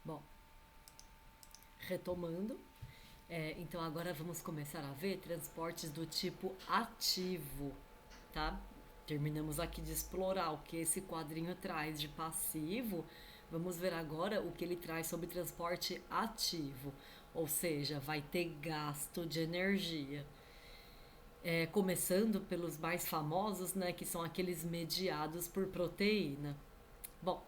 Bom, retomando, então agora vamos começar a ver transportes do tipo ativo, tá? Terminamos aqui de explorar o que esse quadrinho traz de passivo. Vamos ver agora o que ele traz sobre transporte ativo, ou seja, vai ter gasto de energia. Começando pelos mais famosos, né, que são aqueles mediados por proteína. Bom,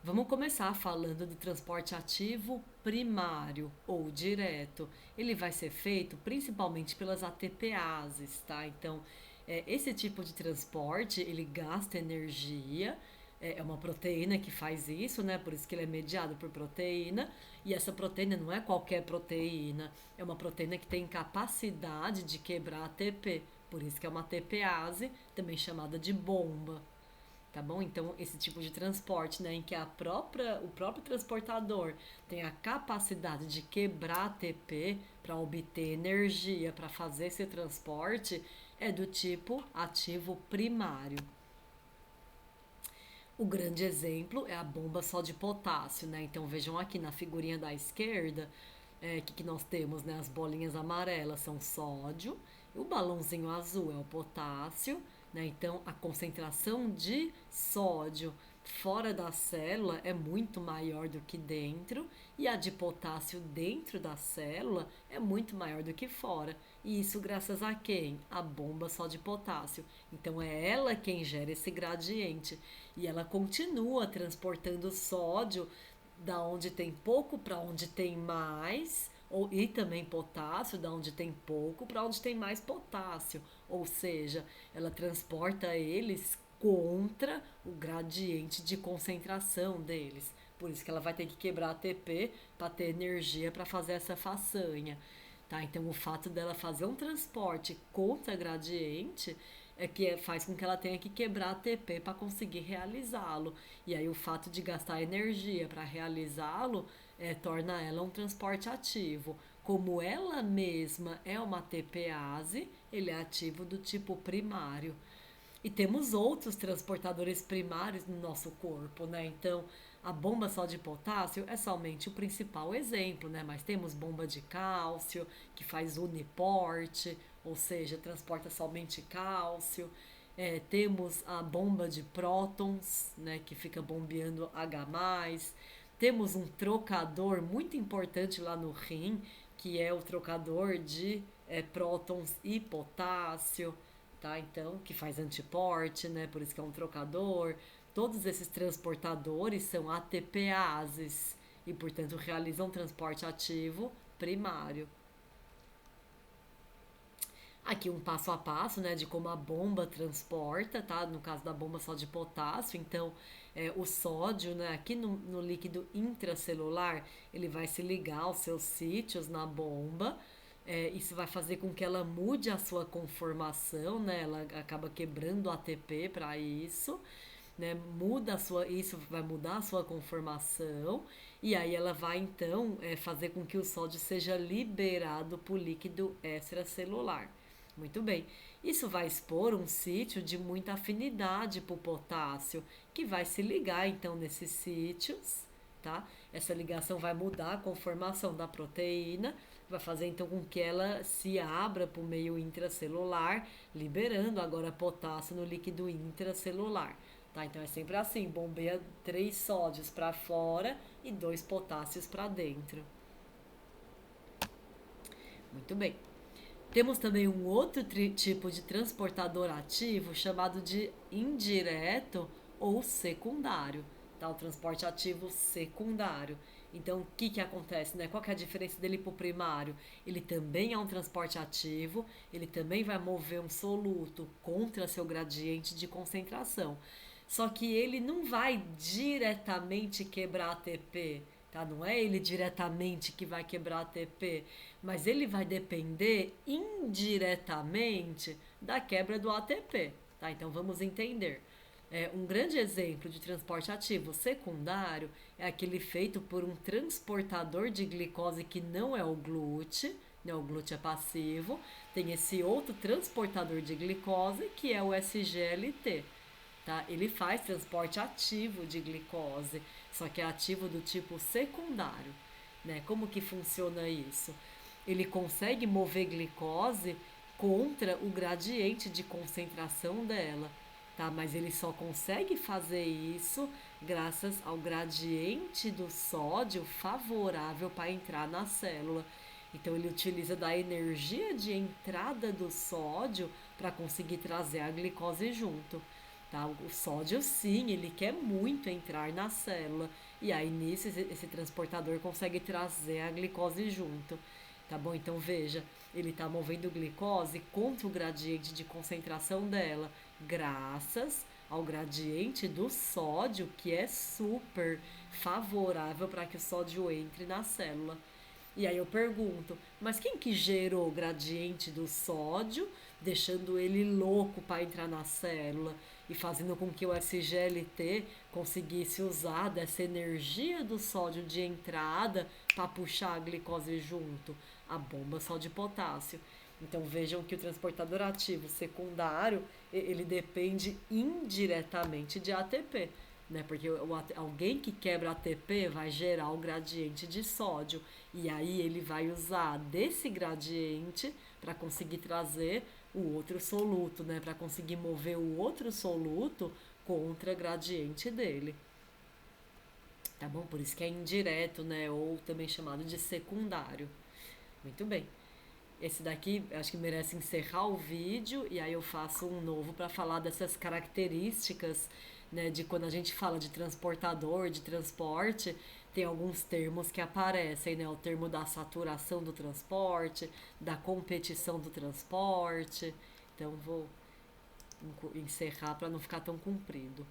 vamos começar falando do transporte ativo primário ou direto. Ele vai ser feito principalmente pelas ATPases, tá? Então, esse tipo de transporte, ele gasta energia, é uma proteína que faz isso, né? Por isso que ele é mediado por proteína. E essa proteína não é qualquer proteína, é uma proteína que tem capacidade de quebrar ATP. Por isso que é uma ATPase, também chamada de bomba. Tá bom? Então, esse tipo de transporte, né, em que o próprio transportador tem a capacidade de quebrar ATP para obter energia para fazer esse transporte, é do tipo ativo primário. O grande exemplo é a bomba só de potássio, né? Então vejam aqui na figurinha da esquerda, que nós temos, né? As bolinhas amarelas são sódio, o balãozinho azul é o potássio, né? Então a concentração de sódio fora da célula é muito maior do que dentro, e a de potássio dentro da célula é muito maior do que fora. E isso graças a quem? A bomba só de potássio. Então é ela quem gera esse gradiente. E ela continua transportando sódio da onde tem pouco para onde tem mais, e também potássio, da onde tem pouco para onde tem mais potássio. Ou seja, ela transporta eles contra o gradiente de concentração deles. Por isso que ela vai ter que quebrar ATP para ter energia para fazer essa façanha. Tá? Então, o fato dela fazer um transporte contra gradiente faz com que ela tenha que quebrar ATP para conseguir realizá-lo. E aí, o fato de gastar energia para realizá-lo torna ela um transporte ativo. Como ela mesma é uma ATPase, ele é ativo do tipo primário. E temos outros transportadores primários no nosso corpo, né? Então, a bomba só de potássio é somente o principal exemplo, né? Mas temos bomba de cálcio, que faz uniporte, ou seja, transporta somente cálcio. Temos a bomba de prótons, né? Que fica bombeando H+. Temos um trocador muito importante lá no rim, que é o trocador de prótons e potássio, tá? Então, que faz antiporte, né? Por isso que é um trocador. Todos esses transportadores são ATPases e, portanto, realizam transporte ativo primário. Aqui um passo a passo, né, de como a bomba transporta, tá? No caso da bomba só de potássio, então o sódio, né, aqui no líquido intracelular, ele vai se ligar aos seus sítios na bomba. Isso vai fazer com que ela mude a sua conformação, né? Ela acaba quebrando o ATP para isso, né? Isso vai mudar a sua conformação, e aí ela vai então fazer com que o sódio seja liberado para o líquido extracelular. Muito bem. Isso vai expor um sítio de muita afinidade para o potássio, que vai se ligar então nesses sítios, tá? Essa ligação vai mudar a conformação da proteína, vai fazer então com que ela se abra para o meio intracelular, liberando agora potássio no líquido intracelular. Tá? Então é sempre assim, bombeia 3 sódios para fora e 2 potássios para dentro. Muito bem. Temos também um outro tipo de transportador ativo chamado de indireto ou secundário, tá? O transporte ativo secundário. Então, o que acontece, né? Qual que é a diferença dele para o primário? Ele também é um transporte ativo, ele também vai mover um soluto contra seu gradiente de concentração. Só que ele não vai diretamente quebrar ATP, tá? Não é ele diretamente que vai quebrar ATP, mas ele vai depender indiretamente da quebra do ATP, tá? Então vamos entender. Um grande exemplo de transporte ativo secundário é aquele feito por um transportador de glicose que não é o glúten, né? O glúten é passivo. Tem esse outro transportador de glicose que é o SGLT. Tá? Ele faz transporte ativo de glicose, só que é ativo do tipo secundário, né? Como que funciona isso? Ele consegue mover glicose contra o gradiente de concentração dela, tá? Mas ele só consegue fazer isso graças ao gradiente do sódio favorável para entrar na célula. Então ele utiliza da energia de entrada do sódio para conseguir trazer a glicose junto. Tá? O sódio, sim, ele quer muito entrar na célula. E aí, nisso, esse transportador consegue trazer a glicose junto. Tá bom? Então, veja, ele está movendo glicose contra o gradiente de concentração dela, graças ao gradiente do sódio, que é super favorável para que o sódio entre na célula. E aí eu pergunto, mas quem que gerou o gradiente do sódio, deixando ele louco para entrar na célula e fazendo com que o SGLT conseguisse usar dessa energia do sódio de entrada para puxar a glicose junto? A bomba só de potássio. Então vejam que o transportador ativo secundário, ele depende indiretamente de ATP, né? Porque alguém que quebra ATP vai gerar o gradiente de sódio e aí ele vai usar desse gradiente para conseguir trazer o outro soluto, né? Para conseguir mover o outro soluto contra o gradiente dele. Tá bom? Por isso que é indireto, né? Ou também chamado de secundário. Muito bem. Esse daqui acho que merece encerrar o vídeo e aí eu faço um novo para falar dessas características, né, de quando a gente fala de transportador, de transporte, tem alguns termos que aparecem, né, o termo da saturação do transporte, da competição do transporte. Então vou encerrar para não ficar tão comprido.